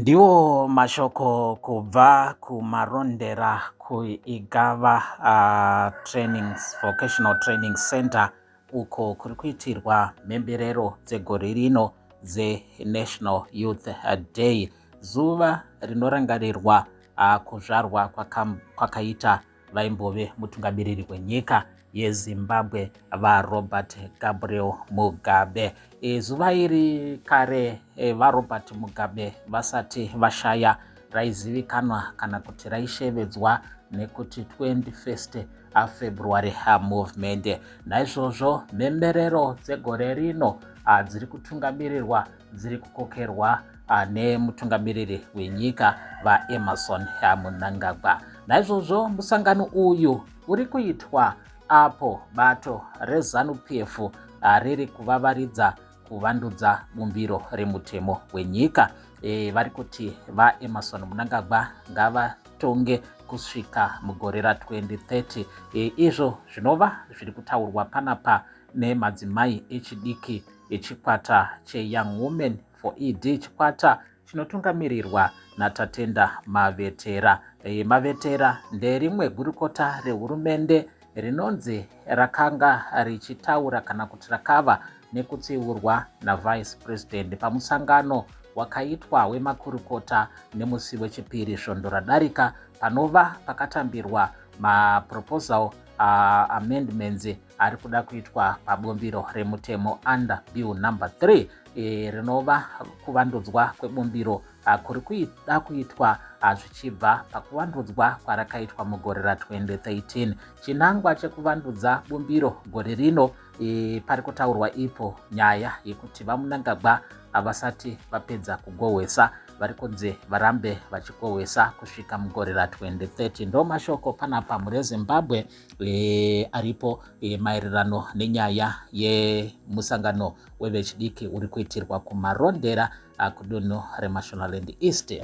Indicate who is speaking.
Speaker 1: Ndiwo mashoko kubva kumarondera kuIgava Vocational Training Center uko kuri kuitirwa mhemberero dzegore rino dzeNational Youth Day, zuva rinorangarirwa kuzvarwa kwakaita vaimbove mutungamiriri wenyika yeZimbabwe vaRobert Gabriel Mugabe. Zuva iri kare vaRobert Mugabe vasati vashaya raizivikanwa kana kuti raishevedzwa nekuti 21st February movement. Naizvozvo mhemberero dzegore rino dziri kutungamirirwa dziri kukokerwa nemutungamiriri wenyika vaEmmerson Mnangagwa. Naizvozvo musangano uyu uri kuitwa apo bato reZANU-PF riri kuvavaridza kuvandudza bumbiro remutemo wenyika. Vari kuti vaEmmerson Mnangagwa ngavatonge kusvika mugore ra2030. Izvo zvinova zviri kutaurwa panapa nemadzimai echidiki echikwata cheYoung Women for ED, chikwata chinotungamirirwa naTatenda Mavetera. Mavetera nderimwe gurukota rehurumende rinonzi rakanga richitaura kana kuti rakava nekutsiurwa naVice President pamusangano wakaitwa wemakurukota nemusi wechipiri svondo radarika, panova pakatambirwa maproposal amendments ari kuda kuitwa pabumbiro remutemo under bill number 3 rinova kuvandudzwa kwebumbiro kuri kuda kuitwa zvichibva pakuvandudzwa kwarakaitwa mugore ra2013. Chinangwa chekuvandudza bumbiro gore rino pari kutaurwa ipo nyaya yekuti vaMnangagwa vasati vapedza kugohwesa vari kunzi varambe vachigohwesa kusvika mugore ra2030. Ndo mashoko panapa mureZimbabwe aripo maererano nenyaya yemusangano wevechidiki uri kuitirwa kumarondera kudunhu reMashonaland East.